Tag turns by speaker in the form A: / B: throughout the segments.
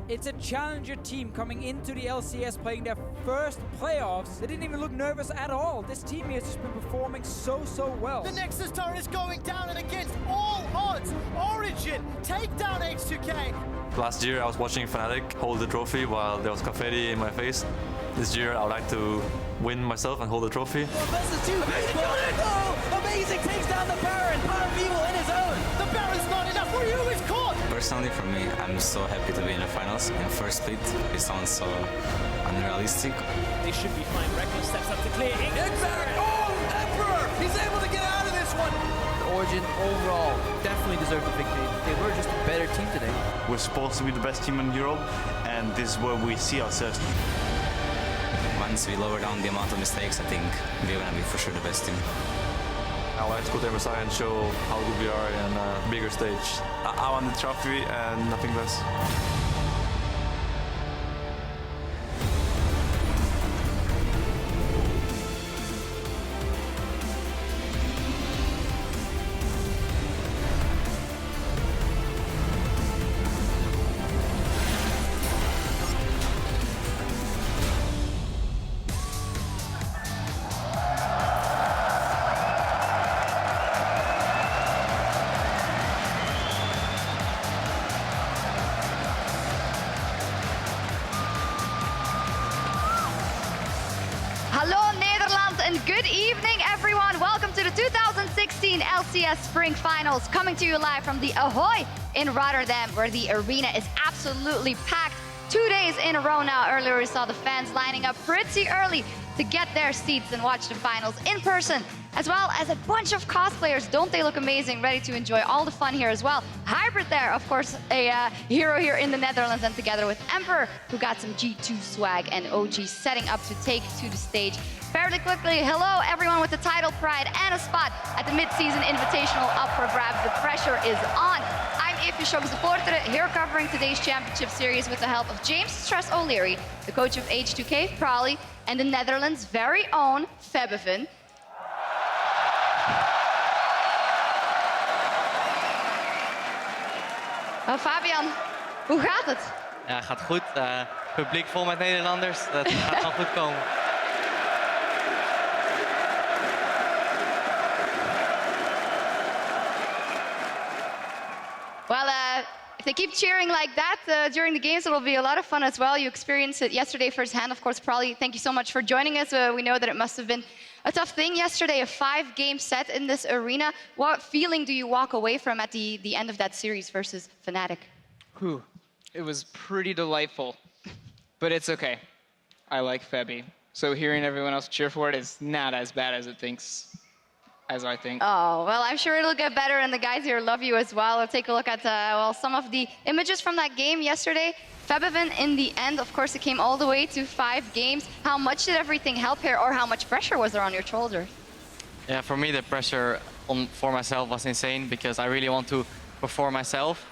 A: It's a challenger team coming into the LCS playing their first playoffs. They didn't even look nervous at all. This team here has just been performing so well.
B: The Nexus turret is going down, and against all odds, Origen take down H2K.
C: Last year I was watching Fnatic hold the trophy while there was confetti in my face. This year I would like to win myself and hold the trophy.
D: Versus two. Amazing, takes down the Baron. Power of Evil in his own.
B: The Baron's not enough for you, it's caught.
E: Personally, for me, I'm so happy to be in the finals. In first split, it sounds so unrealistic.
F: They should be fine. Reckless steps up to clear.
D: Baron. Oh, Emperor! He's able to get out of this one. Origen overall definitely deserved the victory. They were just a better team today.
G: We're supposed to be the best team in Europe, and this is where we see ourselves.
E: Once we lower down the amount of mistakes, I think we're gonna be for sure the best team.
C: I would like to go to Versailles and show how good we are in a bigger stage.
G: I want the trophy and nothing less.
H: Hallo Nederland and good evening everyone. Welcome to the 2016 LCS Spring Finals, coming to you live from the Ahoy in Rotterdam, where the arena is absolutely packed 2 days in a row now. Earlier we saw the fans lining up pretty early to get their seats and watch the finals in person, as well as a bunch of cosplayers. Don't they look amazing? Ready to enjoy all the fun here as well. Hybrid there, of course, a hero here in the Netherlands, and together with Emperor, who got some G2 swag, and OG setting up to take to the stage. Fairly quickly, hello everyone with the title pride and a spot at the mid-season invitational up for grabs. The pressure is on. I'm EpicSkillshot here covering today's championship series with the help of James Stress O'Leary, the coach of H2K, Prawley, and the Netherlands' very own Febevin. Fabian, hoe gaat het?
I: Ja, gaat goed. Publiek vol met Nederlanders. Dat gaat wel goed komen.
H: Well, if they keep cheering like that during the games, it'll be a lot of fun as well. You experienced it yesterday firsthand, of course. Probably thank you so much for joining us. We know that it must have been a tough thing yesterday, a 5-game set in this arena. What feeling do you walk away from at the end of that series versus Fnatic?
J: Whew. It was pretty delightful, but it's okay. I like Febby, so hearing everyone else cheer for it is not as bad as I think.
H: Oh, well, I'm sure it'll get better, and the guys here love you as well. We'll take a look at well, some of the images from that game yesterday. Febevin, in the end, of course, it came all the way to 5 games. How much did everything help here, or how much pressure was there on your shoulders?
I: Yeah, for me, the pressure for myself was insane because I really want to perform myself.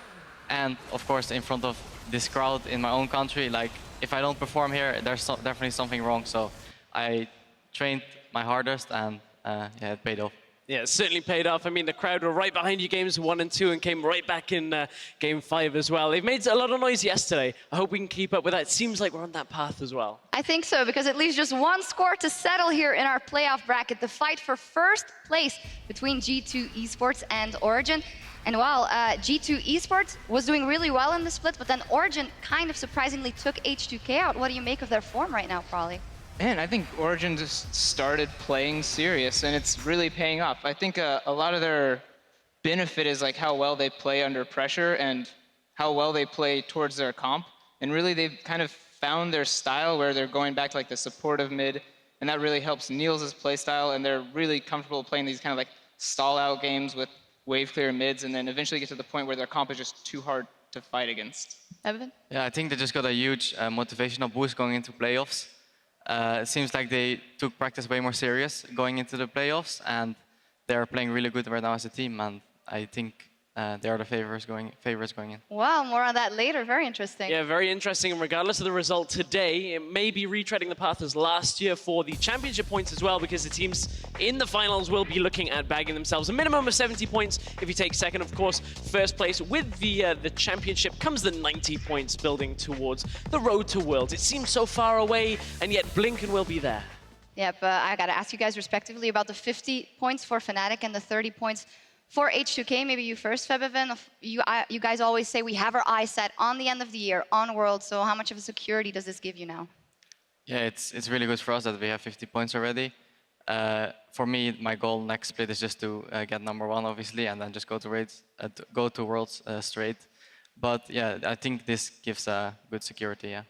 I: And, of course, in front of this crowd in my own country, like, if I don't perform here, there's definitely something wrong. So I trained my hardest, and yeah, it paid off.
F: Yeah, it certainly paid off. I mean, the crowd were right behind you games 1 and 2 and came right back in game 5 as well. They've made a lot of noise yesterday. I hope we can keep up with that. It seems like we're on that path as well.
H: I think so, because it leaves just one score to settle here in our playoff bracket, the fight for first place between G2 eSports and Origen. And while G2 eSports was doing really well in the split, but then Origen kind of surprisingly took H2K out. What do you make of their form right now, Prawley?
J: Man, I think Origen just started playing serious, and it's really paying off. I think a lot of their benefit is like how well they play under pressure and how well they play towards their comp. And really, they've kind of found their style where they're going back to like the supportive mid, and that really helps Niels' play style, and they're really comfortable playing these kind of like stall-out games with wave-clear mids, and then eventually get to the point where their comp is just too hard to fight against.
H: Evan?
I: Yeah, I think they just got a huge motivational boost going into playoffs. It seems like they took practice way more serious going into the playoffs, and they're playing really good right now as a team, and I think they are the favorites going in.
H: Wow, more on that later. Very interesting.
F: Yeah, very interesting. And regardless of the result today, it may be retreading the path as last year for the championship points as well, because the teams in the finals will be looking at bagging themselves a minimum of 70 points. If you take second, of course, first place with the championship comes the 90 points, building towards the road to Worlds. It seems so far away, and yet Blinken will be there.
H: Yep, I got to ask you guys respectively about the 50 points for Fnatic and the 30 points for H2K. Maybe you first, Febiven. You guys always say we have our eyes set on the end of the year, on Worlds. So how much of a security does this give you now?
I: Yeah, it's really good for us that we have 50 points already. For me, my goal next split is just to get #1, obviously, and then just go to Worlds straight. But yeah, I think this gives good security. Yeah.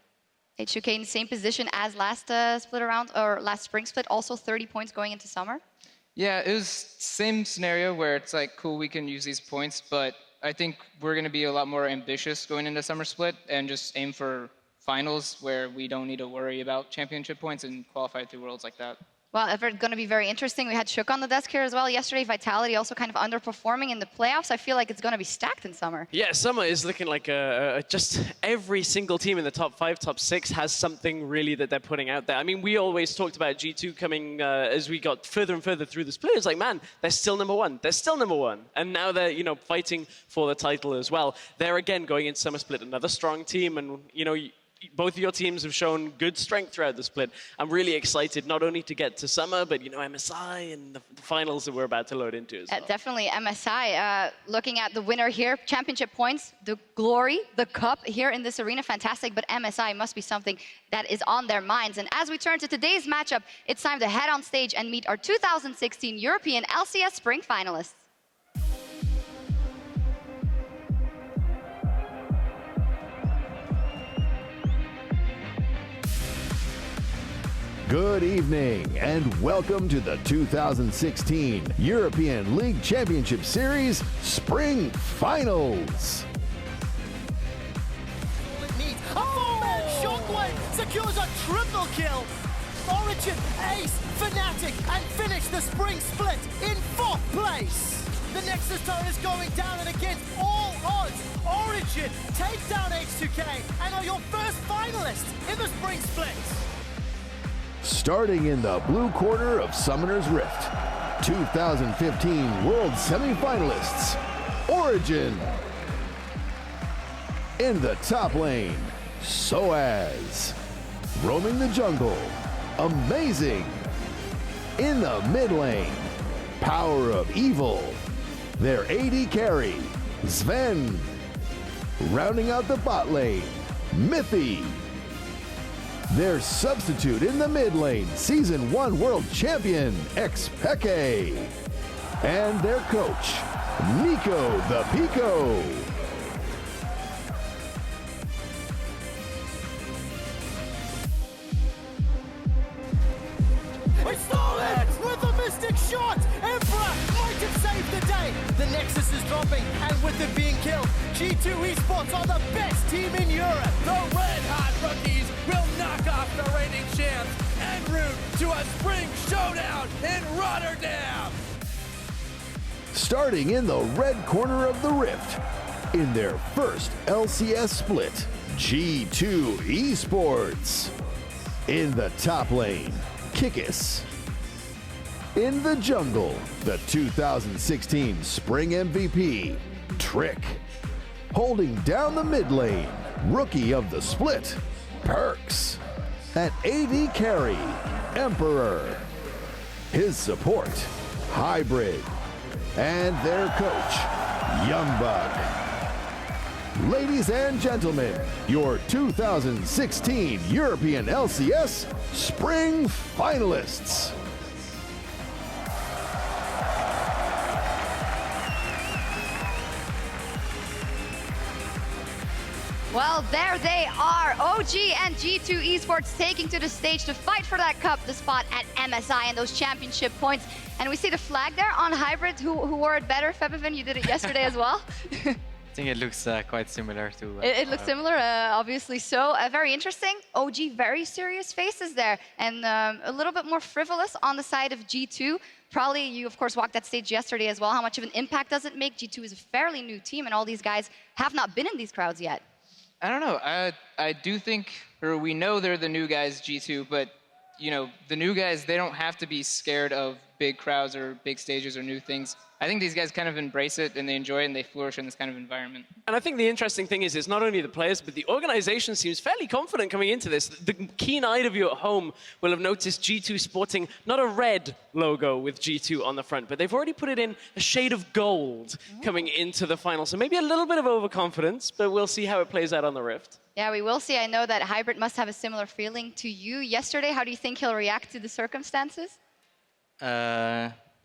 H: H2K in the same position as last split around, or last spring split, also 30 points going into summer.
J: Yeah, it was same scenario where it's like, cool, we can use these points, but I think we're going to be a lot more ambitious going into summer split and just aim for finals where we don't need to worry about championship points and qualify through Worlds like that.
H: Well, it's going to be very interesting. We had Shook on the desk here as well yesterday. Vitality also kind of underperforming in the playoffs. I feel like it's going to be stacked in summer.
F: Yeah, summer is looking like just every single team in the top 5, top 6 has something really that they're putting out there. I mean, we always talked about G2 coming as we got further and further through the split. It's like, man, they're still #1. They're still #1. And now they're, fighting for the title as well. They're again going into summer split, another strong team, and both of your teams have shown good strength throughout the split. I'm really excited not only to get to summer, but MSI and the finals that we're about to load into as well.
H: Definitely MSI. Looking at the winner here, championship points, the glory, the cup here in this arena, fantastic. But MSI must be something that is on their minds. And as we turn to today's matchup, it's time to head on stage and meet our 2016 European LCS Spring finalists.
K: Good evening and welcome to the 2016 European League Championship Series Spring Finals.
B: It needs a four-man shockwave secures a triple kill. Origen, Ace, Fnatic, and finish the spring split in 4th place. The Nexus turret is going down, and against all odds, Origen take down H2K and are your first finalists in the spring split.
K: Starting in the blue corner of Summoner's Rift, 2015 World Semi-Finalists, Origen. In the top lane, Soaz. Roaming the jungle, Amazing. In the mid lane, Power of Evil. Their AD carry, Sven. Rounding out the bot lane, Mithy. Their substitute in the mid lane, Season 1 World Champion, Xpeke. And their coach, Nico the Pico.
B: We stole it with a mystic shot. Emperor might have saved the day. The Nexus is dropping, and with it being killed, G2 eSports are the best team in Europe.
L: The Red Hot Rookies will knock off the reigning champs en route to a spring showdown in Rotterdam.
K: Starting in the red corner of the Rift, in their first LCS split, G2 eSports. In the top lane, Kikis. In the jungle, the 2016 Spring MVP, Trick. Holding down the mid lane, Rookie of the Split, Perks. At AD carry, Emperor. His support, Hybrid. And their coach, Youngbuck. Ladies and gentlemen, your 2016 European LCS Spring Finalists.
H: Well, there they are. OG and G2 eSports taking to the stage to fight for that cup, the spot at MSI and those championship points. And we see the flag there on Hybrid. Who wore it better? Febiven, you did it yesterday as well.
I: think it looks quite similar to...
H: It looks similar, obviously so. Very interesting. OG, very serious faces there. And a little bit more frivolous on the side of G2. Probably, you of course walked that stage yesterday as well. How much of an impact does it make? G2 is a fairly new team and all these guys have not been in these crowds yet.
J: I don't know. I do think, or we know they're the new guys, G2, but you know, the new guys, they don't have to be scared of big crowds or big stages or new things. I think these guys kind of embrace it and they enjoy it and they flourish in this kind of environment.
F: And I think the interesting thing is it's not only the players, but the organization seems fairly confident coming into this. The keen-eyed of you at home will have noticed G2 sporting not a red logo with G2 on the front, but they've already put it in a shade of gold coming into the final. So maybe a little bit of overconfidence, but we'll see how it plays out on the Rift.
H: Yeah, we will see. I know that Hybrid must have a similar feeling to you yesterday. How do you think he'll react to the circumstances?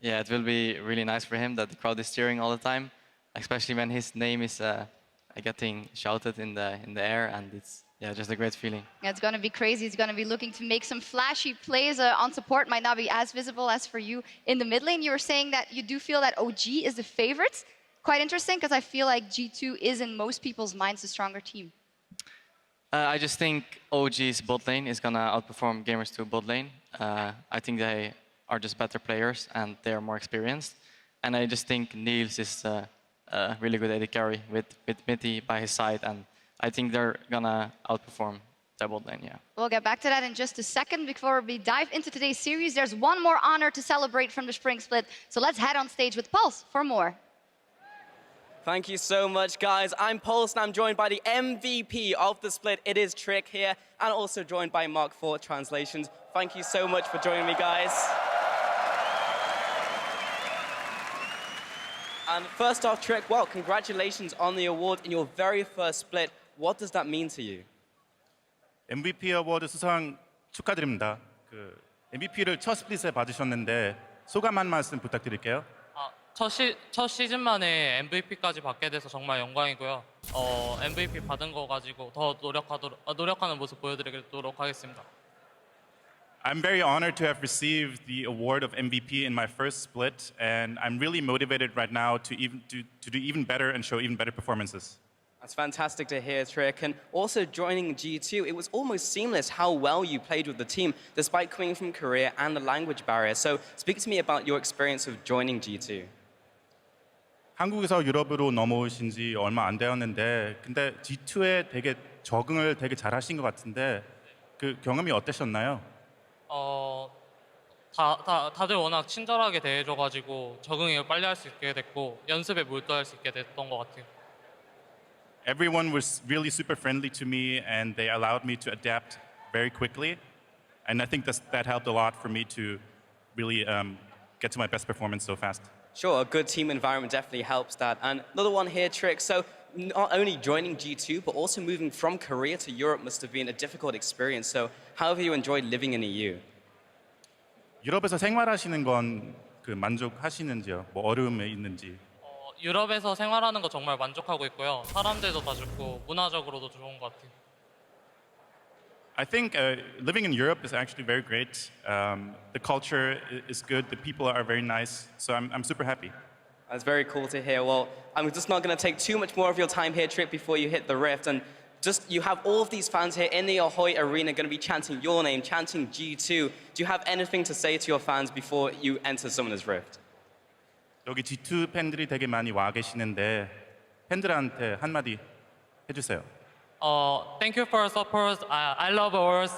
I: Yeah, it will be really nice for him that the crowd is cheering all the time, especially when his name is getting shouted in the air, and it's just a great feeling.
H: Yeah, it's going to be crazy. He's going to be looking to make some flashy plays on support. Might not be as visible as for you in the mid lane. You were saying that you do feel that OG is the favorite. Quite interesting, because I feel like G2 is in most people's minds the stronger team.
I: I just think OG's bot lane is going to outperform Gamers 2 bot lane. I think they are just better players and they are more experienced. And I just think Niels is a really good AD carry with Mitty by his side, and I think they're gonna outperform their bot lane, yeah.
H: We'll get back to that in just a second. Before we dive into today's series, there's one more honor to celebrate from the Spring Split. So let's head on stage with Pulse for more.
M: Thank you so much, guys. I'm Pulse, and I'm joined by the MVP of the split. It is Trick here, and also joined by Mark for translations. Thank you so much for joining me, guys. And first off, Trick, well, congratulations on the award in your very first split. What does that mean to you?
N: MVP 어워드 수상 축하드립니다. MVP를 첫 스플릿에 받으셨는데 소감 한 말씀 부탁드릴게요.
O: 첫 시즌 만에 MVP까지 받게 돼서 정말 영광이고요. MVP 받은 거 가지고 더 노력하는 모습 보여드리도록 하겠습니다.
N: I'm very honored to have received the award of MVP in my first split, and I'm really motivated right now to do even better and show even better performances.
M: That's fantastic to hear, Trick. And also joining G2, it was almost seamless how well you played with the team, despite coming from Korea and the language barrier. So speak to me about your experience of joining G2.
N: 한국에서 유럽으로 넘어오신 지 얼마 안 되었는데, 근데 G2에 되게 적응을 되게 잘하신 것 같은데, 그 경험이 어떠셨나요?
O: 다들 워낙 친절하게 대해줘가지고 적응을 빨리 할 수 있게 됐고 연습에 몰두할 수 있게 됐던 것 같아요.
N: Everyone was really super friendly to me, and they allowed me to adapt very quickly. And I think that helped a lot for me to really get to my best performance so fast.
M: Sure, a good team environment definitely helps that. And another one here, Trick. So not only joining G2, but also moving from Korea to Europe must have been a difficult experience. So how have you enjoyed living in EU?
N: 유럽에서 생활하시는 건 만족하시는지요? 뭐 어려움이 있는지?
O: 유럽에서 생활하는 거 정말 만족하고 있고요. 사람들도 다 좋고 문화적으로도 좋은 것 같아요.
N: I think living in Europe is actually very great. The culture is good. The people are very nice. So I'm super happy.
M: That's very cool to hear. Well, I'm just not going to take too much more of your time here, Trick, before you hit the Rift. And just, you have all of these fans here in the Ahoy Arena going to be chanting your name, chanting G2. Do you have anything to say to your fans before you enter Summoner's Rift?
N: 여기 G2 팬들이 되게 많이 와 계시는데 팬들한테 한마디 해주세요.
O: Thank you for your support. I love ours.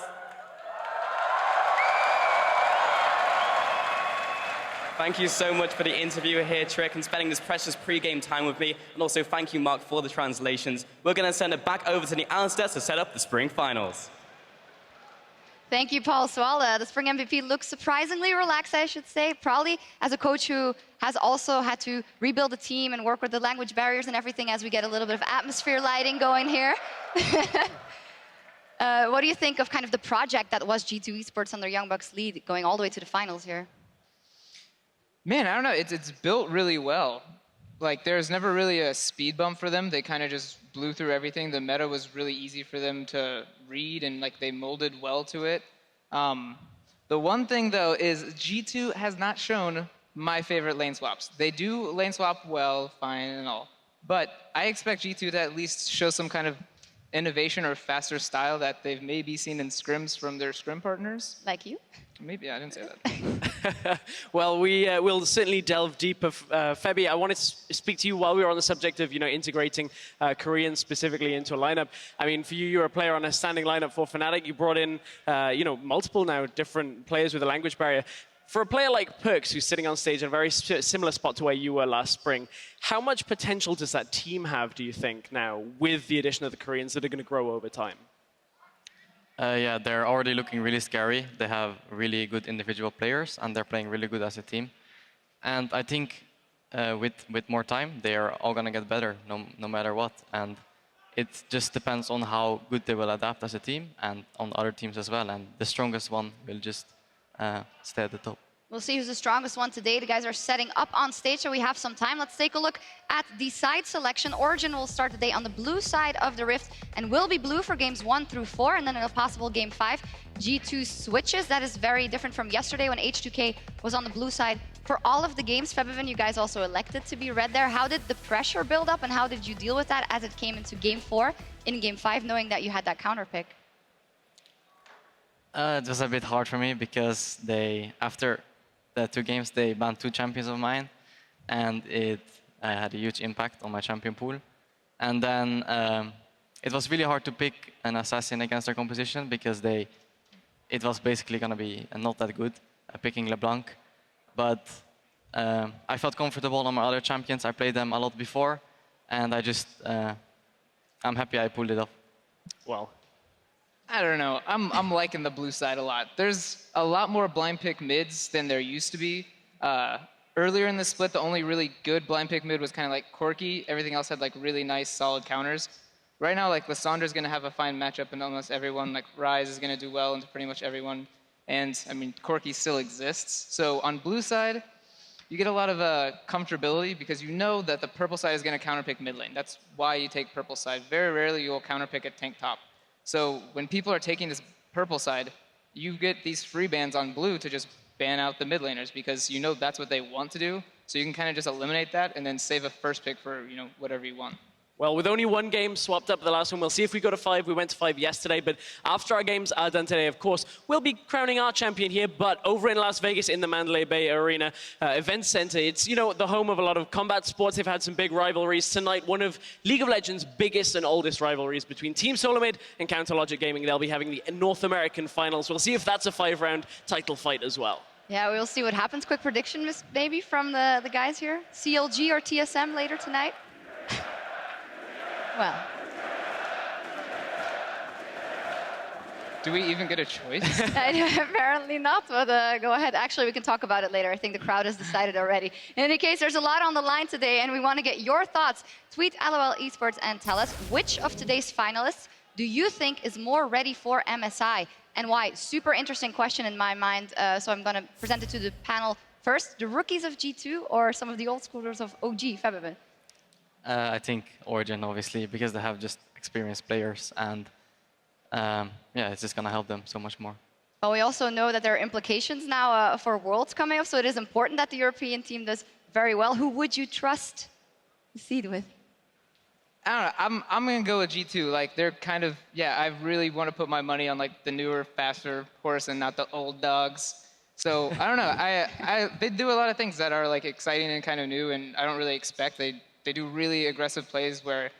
M: Thank you so much for the interview here, Trick, and spending this precious pre-game time with me. And also thank you, Mark, for the translations. We're going to send it back over to the Alistair to set up the Spring Finals.
H: Thank you, Paul Swala. The Spring MVP looks surprisingly relaxed, I should say. Probably as a coach who has also had to rebuild a team and work with the language barriers and everything as we get a little bit of atmosphere lighting going here. What do you think of kind of the project that was G2 eSports under Young Bucks lead going all the way to the finals here?
J: Man, I don't know. It's built really well. Like, there's never really a speed bump for them. They kind of just blew through everything. The meta was really easy for them to read, and like they molded well to it. The one thing, though, is G2 has not shown my favorite lane swaps. They do lane swap well, fine and all. But I expect G2 to at least show some kind of innovation or faster style that they've maybe seen in scrims from their scrim partners.
H: Like you?
J: Maybe, I didn't say that.
F: Well, we will certainly delve deeper. Febby, I wanted to speak to you while we were on the subject of, integrating Koreans specifically into a lineup. I mean, for you, you're a player on a standing lineup for Fnatic. You brought in, multiple now different players with a language barrier. For a player like Perks, who's sitting on stage in a very similar spot to where you were last spring, how much potential does that team have, do you think, now, with the addition of the Koreans that are going to grow over time?
I: Yeah, they're already looking really scary. They have really good individual players, and they're playing really good as a team. And I think with more time, they are all going to get better, no matter what. And it just depends on how good they will adapt as a team and on other teams as well. And the strongest one will just stay at the top.
H: We'll see who's the strongest one today. The guys are setting up on stage, so we have some time. Let's take a look at the side selection. Origen will start the day on the blue side of the Rift and will be blue for games 1 through 4, and then in a possible game 5. G2 switches. That is very different from yesterday when H2K was on the blue side for all of the games. Febiven, you guys also elected to be red there. How did the pressure build up, and how did you deal with that as it came into game 4 in game 5, knowing that you had that counter pick?
I: It was a bit hard for me because after the 2 games, they banned 2 champions of mine, and it had a huge impact on my champion pool. And then it was really hard to pick an assassin against their composition because it was basically going to be not that good picking LeBlanc. But I felt comfortable on my other champions. I played them a lot before, and I'm happy I pulled it off.
F: Well,
J: I don't know. I'm liking the blue side a lot. There's a lot more blind pick mids than there used to be. Earlier in the split, the only really good blind pick mid was kind of like Corki. Everything else had like really nice, solid counters. Right now, like Lyssandra's going to have a fine matchup in almost everyone. Like Ryze is going to do well into pretty much everyone. And I mean, Corki still exists. So on blue side, you get a lot of comfortability because you know that the purple side is going to counterpick mid lane. That's why you take purple side. Very rarely you'll counterpick at tank top. So when people are taking this purple side, you get these free bans on blue to just ban out the mid laners because you know that's what they want to do. So you can kind of just eliminate that and then save a first pick for whatever you want.
F: Well, with only 1 game swapped up the last one, we'll see if we go to 5. We went to 5 yesterday, but after our games are done today, of course, we'll be crowning our champion here, but over in Las Vegas in the Mandalay Bay Arena Event Center, it's, the home of a lot of combat sports. They've had some big rivalries. Tonight, one of League of Legends' biggest and oldest rivalries between Team Solomid and Counterlogic Gaming. They'll be having the North American Finals. We'll see if that's a 5-round title fight as well.
H: Yeah, we'll see what happens. Quick prediction, maybe, from the guys here. CLG or TSM later tonight? Well.
J: Do we even get a choice?
H: Apparently not, but go ahead. Actually, we can talk about it later. I think the crowd has decided already. In any case, there's a lot on the line today, and we want to get your thoughts. Tweet LOL Esports and tell us which of today's finalists do you think is more ready for MSI, and why? Super interesting question in my mind, so I'm going to present it to the panel first. The rookies of G2 or some of the old schoolers of OG, Febiven?
I: I think Origen, obviously, because they have just experienced players, and it's just going to help them so much more.
H: But we also know that there are implications now for Worlds coming up, so it is important that the European team does very well. Who would you trust to seed with?
J: I don't know. I'm going to go with G2. Like, they're kind of, I really want to put my money on, like, the newer, faster horse and not the old dogs. So, I don't know. They do a lot of things that are, like, exciting and kind of new, and I don't really expect. They do really aggressive plays where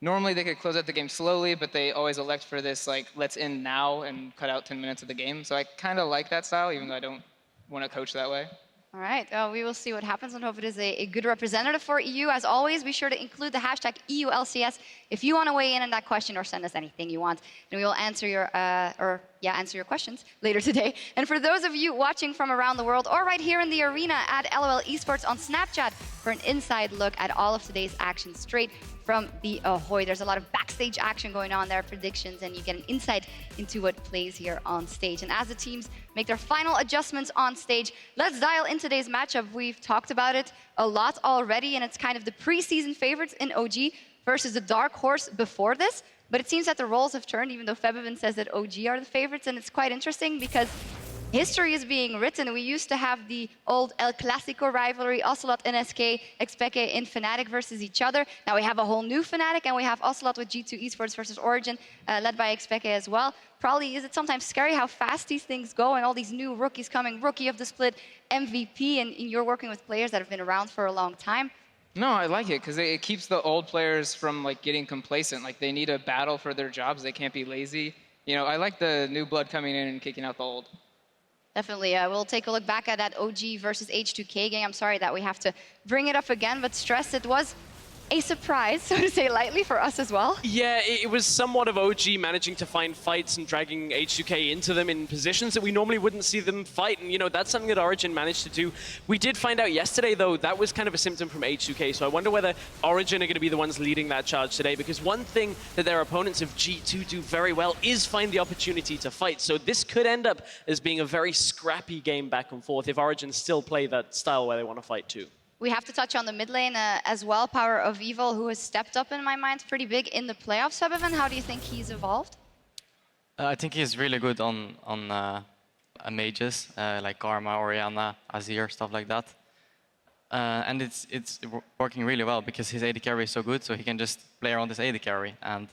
J: normally they could close out the game slowly, but they always elect for this, like, let's end now and cut out 10 minutes of the game. So I kind of like that style, even though I don't want to coach that way.
H: All right, we will see what happens and hope it is a good representative for EU. As always, be sure to include the hashtag EULCS if you want to weigh in on that question or send us anything you want. And we will answer your, answer your questions later today. And for those of you watching from around the world or right here in the arena, add LOL Esports on Snapchat for an inside look at all of today's action straight from the Ahoy. There's a lot of backstage action going on there, predictions, and you get an insight into what plays here on stage. And as the teams make their final adjustments on stage, let's dial in today's matchup. We've talked about it a lot already, and it's kind of the preseason favorites in OG versus the dark horse before this. But it seems that the roles have turned, even though Febiven says that OG are the favorites, and it's quite interesting because history is being written. We used to have the old El Clásico rivalry, Ocelot and SK, Xpeke in Fnatic versus each other. Now we have a whole new Fnatic, and we have Ocelot with G2 eSports versus Origen, led by Xpeke as well. Probably is it sometimes scary how fast these things go and all these new rookies coming, Rookie of the Split, MVP, and you're working with players that have been around for a long time.
J: No, I like it because it keeps the old players from like getting complacent. Like they need a battle for their jobs. They can't be lazy. You know, I like the new blood coming in and kicking out the old.
H: Definitely. We'll take a look back at that OG versus H2K game. I'm sorry that we have to bring it up again, but stress, it was a surprise, so to say lightly, for us as well.
F: Yeah, it was somewhat of OG managing to find fights and dragging H2K into them in positions that we normally wouldn't see them fight. And, you know, that's something that Origen managed to do. We did find out yesterday, though, that was kind of a symptom from H2K. So I wonder whether Origen are going to be the ones leading that charge today. Because one thing that their opponents of G2 do very well is find the opportunity to fight. So this could end up as being a very scrappy game back and forth if Origen still play that style where they want to fight too.
H: We have to touch on the mid lane as well. Power of Evil, who has stepped up in my mind pretty big in the playoffs. Evan, how do you think he's evolved?
I: I think he's really good on mages like Karma, Orianna, Azir, stuff like that. And it's working really well because his AD carry is so good, so he can just play around his AD carry. And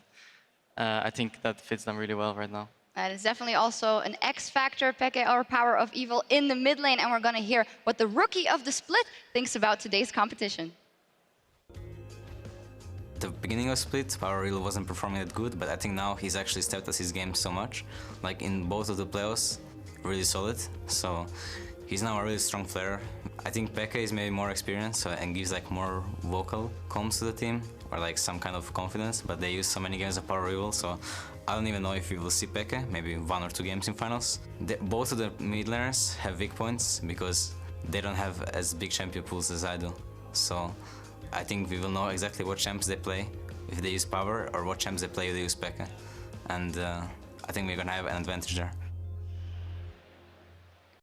I: I think that fits them really well right now.
H: And it's definitely also an X factor, Peke, or Power of Evil in the mid lane. And we're going to hear what the Rookie of the Split thinks about today's competition.
E: The beginning of Split, Power of Evil wasn't performing that good, but I think now he's actually stepped up his game so much. Like in both of the playoffs, really solid. So he's now a really strong player. I think Peke is maybe more experienced and gives like more vocal comms to the team, or like some kind of confidence, but they use so many games of Power of Evil, so I don't even know if we will see Peke, maybe 1 or 2 games in finals. Both of the mid laners have weak points because they don't have as big champion pools as I do. So I think we will know exactly what champs they play if they use Power, or what champs they play if they use Peke. And I think we're gonna have an advantage there.